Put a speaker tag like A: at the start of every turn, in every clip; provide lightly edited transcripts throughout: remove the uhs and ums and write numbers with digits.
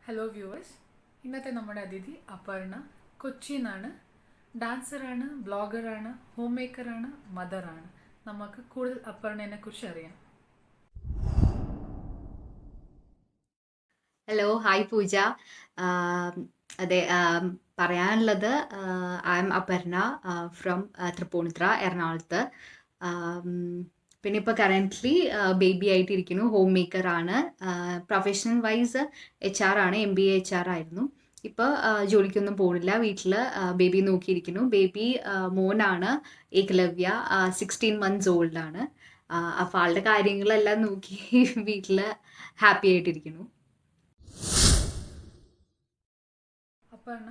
A: Hello viewers, ഇന്നത്തെ നമ്മുടെ അതിഥി അപർണ കൊച്ചിയിൽ നിന്നാണ്. ഡാൻസറാണ്, ബ്ലോഗറാണ്, ഹോം മേക്കറാണ്, മദറാണ്. നമുക്ക് കൂടുതൽ അപർണയെ കുറിച്ച് അറിയാം.
B: Hello, hi Pooja. അതെ, പറയാനുള്ളത് I'm Aparna from Thrippunithura, എറണാകുളത്ത്. ആം, പിന്നെ ഇപ്പോൾ കറൻ്റ്ലി ബേബി ആയിട്ടിരിക്കുന്നു. ഹോം മേക്കർ ആണ്. പ്രൊഫഷണൽ വൈസ് HR ആണ്, MBA HR ആയിരുന്നു. ഇപ്പോൾ ജോലിക്കൊന്നും പോകുന്നില്ല, വീട്ടിൽ ബേബി നോക്കിയിരിക്കുന്നു. ബേബി മോനാണ്, ഏകലവ്യ, 16 months ഓൾഡാണ്. അപ്പോൾ ആളുടെ കാര്യങ്ങളെല്ലാം നോക്കി വീട്ടിൽ ഹാപ്പി ആയിട്ടിരിക്കുന്നു.
A: അപർണ,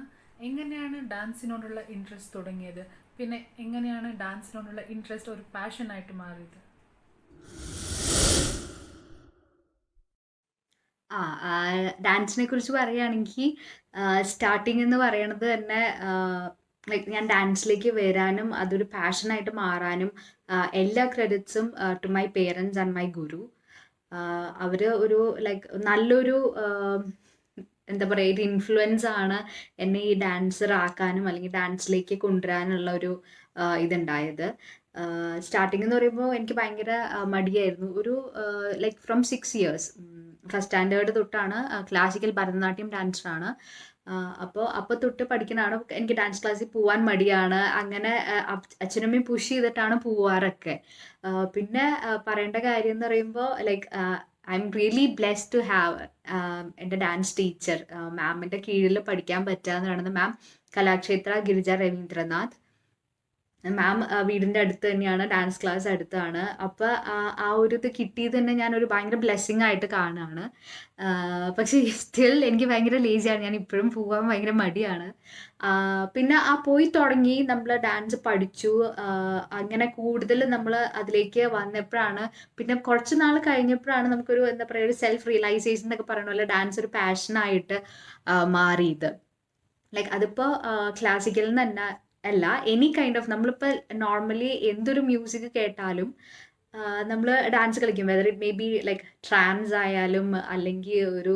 A: എങ്ങനെയാണ് ഡാൻസിനോടുള്ള ഇൻട്രസ്റ്റ് തുടങ്ങിയത്? പിന്നെ എങ്ങനെയാണ് ഡാൻസിനോടുള്ള ഇൻട്രസ്റ്റ് ഒരു പാഷനായിട്ട് മാറിയത്?
B: ആ ഡാൻസിനെ കുറിച്ച് പറയുകയാണെങ്കിൽ സ്റ്റാർട്ടിങ് എന്ന് പറയണത് തന്നെ ലൈക്ക് ഞാൻ ഡാൻസിലേക്ക് വരാനും അതൊരു പാഷനായിട്ട് മാറാനും എല്ലാ ക്രെഡിറ്റ്സും to my parents and my guru. അവർ ഒരു ലൈക്ക് നല്ലൊരു എന്താ പറയുക, ഒരു ഇൻഫ്ലുവൻസ് ആണ് എന്നെ ഈ ഡാൻസർ ആക്കാനും അല്ലെങ്കിൽ ഡാൻസിലേക്ക് കൊണ്ടുവരാനുള്ള ഒരു ഇതുണ്ടായത്. സ്റ്റാർട്ടിങ് എന്ന് പറയുമ്പോൾ എനിക്ക് ഭയങ്കര മടിയായിരുന്നു. ഒരു like from 6 years, first standard തൊട്ടാണ് ക്ലാസിക്കൽ ഭരതനാട്യം ഡാൻസറാണ്. അപ്പോൾ തൊട്ട് പഠിക്കണതാണ്. എനിക്ക് ഡാൻസ് ക്ലാസ്സിൽ പോകാൻ മടിയാണ്. അങ്ങനെ അച്ഛനമ്മയും പുഷ് ചെയ്തിട്ടാണ് പോവാറൊക്കെ. പിന്നെ പറയേണ്ട കാര്യം എന്ന് പറയുമ്പോൾ like I'm really blessed to have എൻ്റെ ഡാൻസ് ടീച്ചർ. മാമിൻ്റെ കീഴിൽ പഠിക്കാൻ പറ്റുക എന്ന് പറയുന്നത് മാം കലാക്ഷേത്ര ഗിരിജ രവീന്ദ്രനാഥ് മാം. വീടിൻ്റെ അടുത്ത് തന്നെയാണ്, ഡാൻസ് ക്ലാസ് അടുത്താണ്. അപ്പോൾ ആ ഒരു ഇത് കിട്ടിയത് തന്നെ ഞാനൊരു ഭയങ്കര ബ്ലെസ്സിങ് ആയിട്ട് കാണുകയാണ്. പക്ഷേ സ്റ്റിൽ എനിക്ക് ഭയങ്കര ലേസിയാണ്, ഞാൻ ഇപ്പോഴും പോകാൻ ഭയങ്കര മടിയാണ്. പിന്നെ പോയി തുടങ്ങി, നമ്മൾ ഡാൻസ് പഠിച്ചു. അങ്ങനെ കൂടുതൽ നമ്മൾ അതിലേക്ക് വന്നപ്പോഴാണ്, പിന്നെ കുറച്ച് നാൾ കഴിഞ്ഞപ്പോഴാണ് നമുക്കൊരു എന്താ പറയുക, ഒരു സെൽഫ് റിയലൈസേഷൻ എന്നൊക്കെ പറയുന്ന പോലെ ഡാൻസ് ഒരു പാഷനായിട്ട് മാറിയത്. ലൈക്ക് അതിപ്പോൾ ക്ലാസിക്കൽ തന്നെ അല്ല, എനി കൈൻഡ് ഓഫ്, നമ്മളിപ്പോൾ നോർമലി എന്തൊരു മ്യൂസിക് കേട്ടാലും നമ്മൾ ഡാൻസ് കളിക്കും. Whether it may be like trance ആയാലും അല്ലെങ്കിൽ ഒരു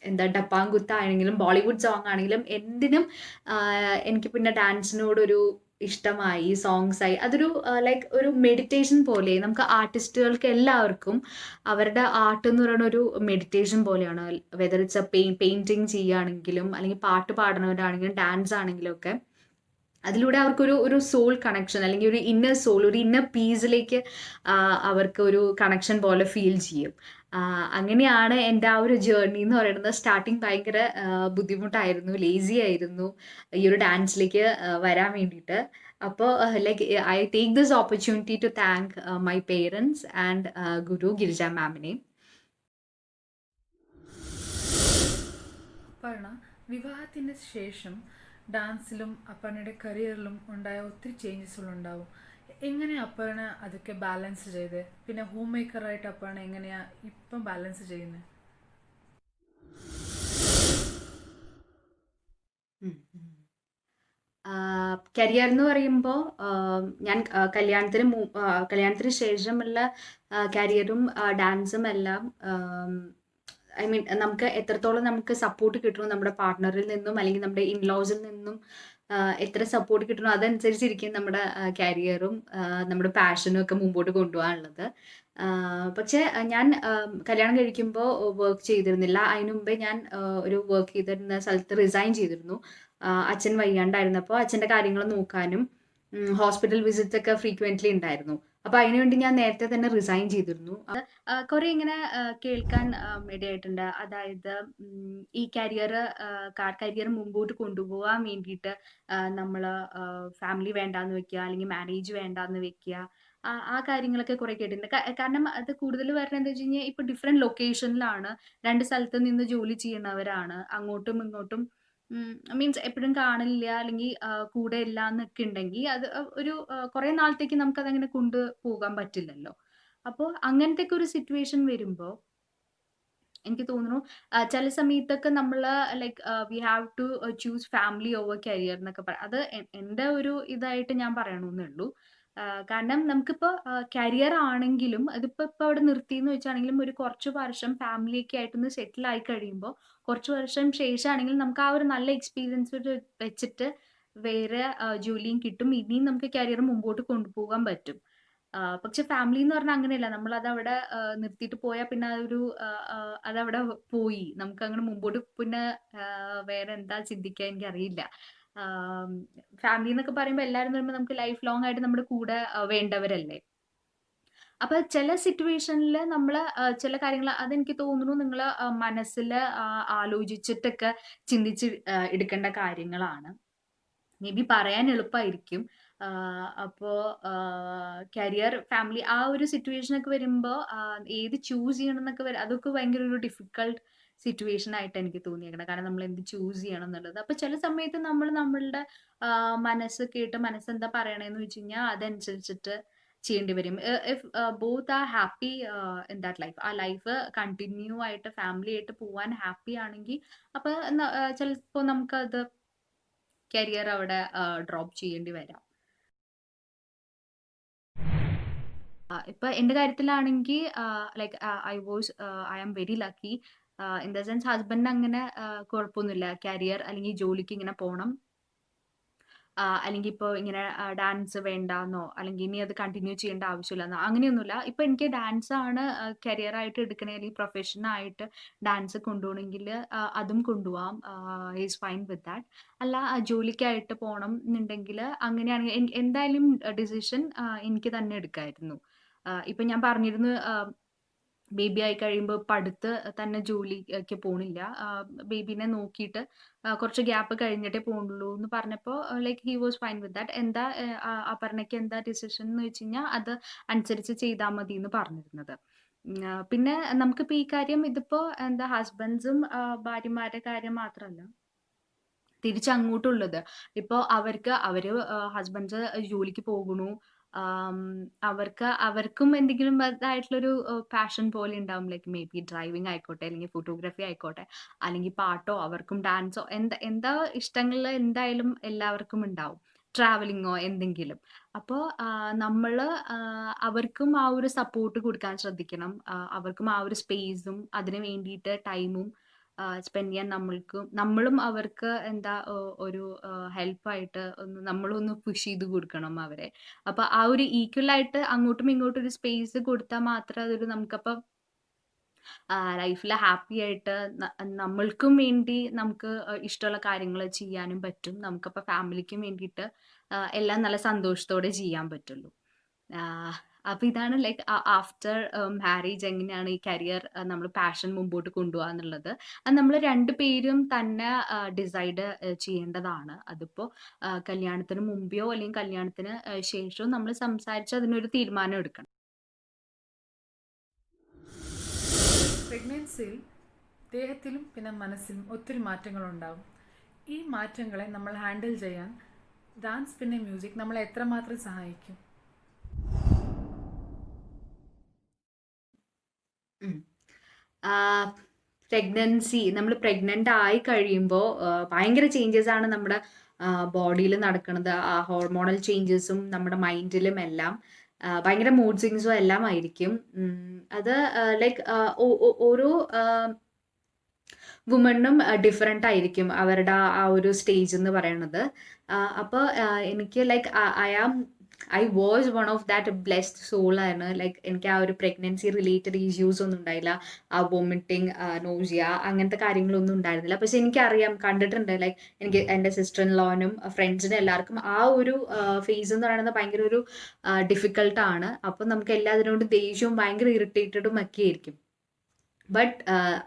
B: എന്താ ഡപ്പാങ്കുത്ത് ആണെങ്കിലും ബോളിവുഡ് സോങ് ആണെങ്കിലും എന്തിനും എനിക്ക് പിന്നെ ഡാൻസിനോടൊരു ഇഷ്ടമായി, സോങ്സ് ആയി. അതൊരു ലൈക്ക് ഒരു മെഡിറ്റേഷൻ പോലെ നമുക്ക് ആർട്ടിസ്റ്റുകൾക്ക് എല്ലാവർക്കും അവരുടെ ആർട്ട് എന്ന് പറയുന്ന ഒരു മെഡിറ്റേഷൻ പോലെയാണ്. വെദർ ഇറ്റ്സ് പെയിന്റിങ് ചെയ്യുകയാണെങ്കിലും അല്ലെങ്കിൽ പാട്ട് പാടുന്നവരാണെങ്കിലും ഡാൻസ് ആണെങ്കിലും ഒക്കെ അതിലൂടെ അവർക്കൊരു ഒരു സോൾ കണക്ഷൻ അല്ലെങ്കിൽ ഒരു ഇന്നർ സോൾ, ഒരു ഇന്നർ പീസിലേക്ക് അവർക്ക് ഒരു കണക്ഷൻ പോലെ ഫീൽ ചെയ്യും. അങ്ങനെയാണ് എൻ്റെ ആ ഒരു ജേർണി എന്ന് പറയുന്നത്. സ്റ്റാർട്ടിങ് ഭയങ്കര ബുദ്ധിമുട്ടായിരുന്നു, ലേസി ആയിരുന്നു ഈ ഒരു ഡാൻസിലേക്ക് വരാൻ വേണ്ടിയിട്ട്. അപ്പോൾ like I take this opportunity to thank my parents and guru Girija മാമിനെ.
A: അപർണ, വിവാഹത്തിന് ശേഷം ഡാൻസിലും അപർണയുടെ കരിയറിലും ഉണ്ടായ ഒത്തിരി ചേഞ്ചസുകളുണ്ടാവും. എങ്ങനെ അപർണ അതൊക്കെ ബാലൻസ് ചെയ്ത്? പിന്നെ ഹോം മേക്കറായിട്ട് അപർണ എങ്ങനെയാ ഇപ്പം ബാലൻസ് ചെയ്യുന്നത്?
B: കരിയർ എന്ന് പറയുമ്പോൾ ഞാൻ കല്യാണത്തിന് ശേഷമുള്ള കരിയറും ഡാൻസും എല്ലാം ഐ മീൻ നമുക്ക് എത്രത്തോളം നമുക്ക് സപ്പോർട്ട് കിട്ടണോ നമ്മുടെ പാർട്ട്ണറിൽ നിന്നും അല്ലെങ്കിൽ നമ്മുടെ ഇൻലോസിൽ നിന്നും എത്ര സപ്പോർട്ട് കിട്ടണോ അതനുസരിച്ചിരിക്കും നമ്മുടെ കരിയറും നമ്മുടെ പാഷനും ഒക്കെ മുമ്പോട്ട് കൊണ്ടുപോകാനുള്ളത്. പക്ഷേ ഞാൻ കല്യാണം കഴിക്കുമ്പോൾ വർക്ക് ചെയ്തിരുന്നില്ല. അതിനു മുമ്പേ ഞാൻ ഒരു വർക്ക് ചെയ്തിരുന്ന സ്ഥലത്ത് റിസൈൻ ചെയ്തിരുന്നു. അച്ഛൻ വയ്യാണ്ടായിരുന്നപ്പോൾ അച്ഛൻ്റെ കാര്യങ്ങൾ നോക്കാനും ഹോസ്പിറ്റൽ വിസിറ്റ്സ് ഒക്കെ ഫ്രീക്വൻ്റ്ലി ഉണ്ടായിരുന്നു. അപ്പോൾ അതിനുവേണ്ടി ഞാൻ നേരത്തെ തന്നെ റിസൈൻ ചെയ്തിരുന്നു. കുറെ ഇങ്ങനെ കേൾക്കാൻ ഇടയായിട്ടുണ്ട്. അതായത് ഈ കരിയർ മുമ്പോട്ട് കൊണ്ടുപോകാൻ വേണ്ടിയിട്ട് നമ്മൾ ഫാമിലി വേണ്ടാന്ന് വെക്കുക അല്ലെങ്കിൽ മാരേജ് വേണ്ടാന്ന് വെക്കുക, ആ കാര്യങ്ങളൊക്കെ കുറെ കേട്ടിട്ടുണ്ട്. കാരണം അത് കൂടുതൽ വരുന്നത് എന്താ വെച്ച് കഴിഞ്ഞാൽ ഇപ്പൊ ഡിഫറെന്റ് ലൊക്കേഷനിലാണ്, രണ്ട് സ്ഥലത്ത് നിന്ന് ജോലി ചെയ്യുന്നവരാണ്. അങ്ങോട്ടും ഇങ്ങോട്ടും മീൻസ് എപ്പോഴും കാണില്ല അല്ലെങ്കിൽ കൂടെ ഇല്ല എന്നൊക്കെ ഉണ്ടെങ്കിൽ അത് ഒരു കുറെ നാളത്തേക്ക് നമുക്ക് അതങ്ങനെ കൊണ്ടുപോകാൻ പറ്റില്ലല്ലോ. അപ്പോൾ അങ്ങനത്തെ ഒക്കെ ഒരു സിറ്റുവേഷൻ വരുമ്പോൾ എനിക്ക് തോന്നുന്നു ചില സമയത്തൊക്കെ നമ്മൾ like we have to choose family over career എന്നൊക്കെ പറയാം. അത് എൻ്റെ ഒരു ഇതായിട്ട് ഞാൻ പറയണമെന്നേ ഉള്ളൂ. കാരണം നമുക്കിപ്പോൾ കരിയർ ആണെങ്കിലും അതിപ്പോൾ അവിടെ നിർത്തിയെന്ന് വെച്ചാണെങ്കിലും ഒരു കുറച്ച് വർഷം ഫാമിലിയൊക്കെ ആയിട്ടൊന്ന് സെറ്റിൽ ആയി കഴിയുമ്പോൾ കുറച്ച് വർഷം ശേഷമാണെങ്കിലും നമുക്ക് ആ ഒരു നല്ല എക്സ്പീരിയൻസ് വെച്ചിട്ട് വേറെ ജോലിയും കിട്ടും. ഇനിയും നമുക്ക് കരിയർ മുമ്പോട്ട് കൊണ്ടുപോകാൻ പറ്റും. പക്ഷെ ഫാമിലി എന്ന് പറഞ്ഞാൽ അങ്ങനെയല്ല. നമ്മളതവിടെ നിർത്തിയിട്ട് പോയാൽ പിന്നെ അതൊരു അതവിടെ പോയി. നമുക്കങ്ങനെ മുമ്പോട്ട് പിന്നെ വേറെ എന്താ ചിന്തിക്കുക എനിക്കറിയില്ല. ആം, ഫാമിലി എന്നൊക്കെ പറയുമ്പോൾ എല്ലാവരും പറയുമ്പോൾ നമുക്ക് ലൈഫ് ലോങ് ആയിട്ട് നമ്മുടെ കൂടെ വേണ്ടവരല്ലേ. അപ്പൊ ചില സിറ്റുവേഷനിൽ നമ്മൾ ചില കാര്യങ്ങൾ അതെനിക്ക് തോന്നുന്നു നിങ്ങൾ മനസ്സിൽ ആലോചിച്ചിട്ടൊക്കെ ചിന്തിച്ച് എടുക്കേണ്ട കാര്യങ്ങളാണ്. മേ ബി പറയാൻ എളുപ്പമായിരിക്കും. അപ്പോ കരിയർ, ഫാമിലി ആ ഒരു സിറ്റുവേഷൻ ഒക്കെ വരുമ്പോൾ ഏത് ചൂസ് ചെയ്യണം എന്നൊക്കെ അതൊക്കെ ഭയങ്കര ഒരു ഡിഫിക്കൾട്ട് സിറ്റുവേഷൻ ആയിട്ട് എനിക്ക് തോന്നിയേക്കണം. കാരണം നമ്മൾ എന്ത് ചൂസ് ചെയ്യണം എന്നുള്ളത്. അപ്പൊ ചില സമയത്ത് നമ്മൾ നമ്മളുടെ മനസ്സ് കേട്ട് മനസ്സെന്താ പറയണേന്ന് വെച്ച് കഴിഞ്ഞാൽ അതനുസരിച്ചിട്ട് ചെയ്യേണ്ടി വരും. If both are happy in that life, ആ ലൈഫ് കണ്ടിന്യൂ ആയിട്ട് ഫാമിലി ആയിട്ട് പോവാൻ ഹാപ്പി ആണെങ്കിൽ അപ്പൊ ചിലപ്പോൾ നമുക്കത് കരിയർ അവിടെ ഡ്രോപ്പ് ചെയ്യേണ്ടി വരാം. ഇപ്പൊ എന്റെ കാര്യത്തിലാണെങ്കിൽ like I am very lucky. In the sense ഹസ്ബൻഡിന് അങ്ങനെ കുഴപ്പമൊന്നുമില്ല. കരിയർ അല്ലെങ്കിൽ ജോലിക്ക് ഇങ്ങനെ പോണം, അല്ലെങ്കിൽ ഇപ്പോൾ ഇങ്ങനെ ഡാൻസ് വേണ്ടാന്നോ അല്ലെങ്കിൽ ഇനി അത് കണ്ടിന്യൂ ചെയ്യേണ്ട ആവശ്യമില്ലെന്നോ അങ്ങനെയൊന്നുമില്ല. ഇപ്പൊ എനിക്ക് ഡാൻസ് ആണ് കരിയർ ആയിട്ട് എടുക്കണേ അല്ലെങ്കിൽ പ്രൊഫഷൻ ആയിട്ട് ഡാൻസ് കൊണ്ടുപോകണമെങ്കിൽ അതും കൊണ്ടുപോവാം. Is fine with that. അല്ല ജോലിക്കായിട്ട് പോകണം എന്നുണ്ടെങ്കിൽ അങ്ങനെയാണെങ്കിൽ എന്തായാലും ഡിസിഷൻ എനിക്ക് തന്നെ എടുക്കായിരുന്നു. ഇപ്പൊ ഞാൻ പറഞ്ഞിരുന്നു ബേബി ആയി കഴിയുമ്പോൾ ഇപ്പം അടുത്ത് തന്നെ ജോലിക്ക് പോണില്ല. ബേബീനെ നോക്കിയിട്ട് കുറച്ച് ഗ്യാപ്പ് കഴിഞ്ഞിട്ടേ പോകുന്നുള്ളൂ എന്ന് പറഞ്ഞപ്പോൾ like he was fine with that. എന്താ അപർണയ്ക്ക് എന്താ ഡിസിഷൻ എന്ന് വെച്ച് കഴിഞ്ഞാൽ അത് അനുസരിച്ച് ചെയ്താൽ മതി എന്ന് പറഞ്ഞിരുന്നത്. പിന്നെ നമുക്കിപ്പോൾ ഈ കാര്യം ഇതിപ്പോൾ എന്താ ഹസ്ബൻഡ്സും ഭാര്യമാരുടെ കാര്യം മാത്രമല്ല, തിരിച്ചങ്ങോട്ടുള്ളത്. ഇപ്പൊ അവര് ഹസ്ബൻഡ്സ് ജോലിക്ക് പോകുന്നു. അവർക്കും എന്തെങ്കിലും ഇതായിട്ടുള്ളൊരു പാഷൻ പോലെ ഉണ്ടാവും. ലൈക്ക് മേ ബി ഡ്രൈവിംഗ് ആയിക്കോട്ടെ, അല്ലെങ്കിൽ ഫോട്ടോഗ്രാഫി ആയിക്കോട്ടെ, അല്ലെങ്കിൽ പാട്ടോ അവർക്കും ഡാൻസോ എന്താ ഇഷ്ടങ്ങളിൽ എന്തായാലും എല്ലാവർക്കും ഉണ്ടാവും. ട്രാവലിങ്ങോ എന്തെങ്കിലും. അപ്പോൾ നമ്മള് അവർക്കും ആ ഒരു സപ്പോർട്ട് കൊടുക്കാൻ ശ്രദ്ധിക്കണം. അവർക്കും ആ ഒരു സ്പേസും അതിന് വേണ്ടിയിട്ട് ടൈമും സ്പെൻഡ് ചെയ്യാൻ നമ്മളും അവർക്ക് എന്താ ഒരു ഹെൽപ്പായിട്ട് നമ്മളൊന്ന് പുഷ് ചെയ്ത് കൊടുക്കണം അവരെ. അപ്പൊ ആ ഒരു ഈക്വൽ ആയിട്ട് അങ്ങോട്ടും ഇങ്ങോട്ടും ഒരു സ്പേസ് കൊടുത്താൽ മാത്രമേ അതൊരു നമുക്കപ്പം ലൈഫിൽ ഹാപ്പി ആയിട്ട് നമ്മൾക്കും വേണ്ടി നമുക്ക് ഇഷ്ടമുള്ള കാര്യങ്ങൾ ചെയ്യാനും പറ്റും. നമുക്കപ്പോൾ ഫാമിലിക്കും വേണ്ടിയിട്ട് എല്ലാം നല്ല സന്തോഷത്തോടെ ചെയ്യാൻ പറ്റുള്ളൂ. അപ്പൊ ഇതാണ് ലൈക്ക് ആഫ്റ്റർ മാരേജ് എങ്ങനെയാണ് ഈ കരിയർ നമ്മൾ പാഷൻ മുമ്പോട്ട് കൊണ്ടുപോകാന്നുള്ളത്. അത് നമ്മൾ രണ്ടുപേരും തന്നെ ഡിസൈഡ് ചെയ്യേണ്ടതാണ്. അതിപ്പോ കല്യാണത്തിന് മുമ്പെയോ അല്ലെങ്കിൽ കല്യാണത്തിന് ശേഷമോ നമ്മൾ സംസാരിച്ച് അതിനൊരു തീരുമാനം എടുക്കണം.
A: പ്രഗ്നൻസിയിൽ ദേഹത്തിലും പിന്നെ മനസ്സിലും ഒത്തിരി മാറ്റങ്ങളുണ്ടാവും. ഈ മാറ്റങ്ങളെ നമ്മൾ ഹാൻഡിൽ ചെയ്യാൻ ഡാൻസ് പിന്നെ മ്യൂസിക് നമ്മളെ എത്രമാത്രം സഹായിക്കും?
B: പ്രഗ്നൻസി നമ്മൾ പ്രഗ്നന്റ് ആയി കഴിയുമ്പോൾ ഭയങ്കര ചേഞ്ചസ് ആണ് നമ്മുടെ ബോഡിയിൽ നടക്കുന്നത്. ആ ഹോർമോണൽ ചേഞ്ചസും നമ്മുടെ മൈൻഡിലും എല്ലാം ഭയങ്കര മൂഡ് സ്വിങ്സും എല്ലാം ആയിരിക്കും. അത് ലൈക്ക് ഓരോ വുമണിനും ഡിഫറെൻ്റ് ആയിരിക്കും അവരുടെ ആ ഒരു സ്റ്റേജ് എന്ന് പറയുന്നത്. അപ്പോൾ എനിക്ക് like I was one of that blessed soul ആണ്. ലൈക്ക് എനിക്ക് ആ ഒരു പ്രഗ്നൻസി റിലേറ്റഡ് ഇഷ്യൂസ് ഒന്നും ഉണ്ടായില്ല. ആ വോമിറ്റിങ്, നോസിയ അങ്ങനത്തെ കാര്യങ്ങളൊന്നും ഉണ്ടായിരുന്നില്ല. പക്ഷെ എനിക്കറിയാം, കണ്ടിട്ടുണ്ട്. ലൈക്ക് എനിക്ക് എൻ്റെ സിസ്റ്റർ ഇൻ ലോനും ഫ്രണ്ട്സിനും എല്ലാവർക്കും ആ ഒരു ഫേസ് എന്ന് പറയുന്നത് ഭയങ്കര ഒരു ഡിഫിക്കൽട്ടാണ്. അപ്പം നമുക്ക് എല്ലാത്തിനോടും ദേഷ്യവും ഭയങ്കര ഇറിറ്റേറ്റഡും ഒക്കെ ആയിരിക്കും. But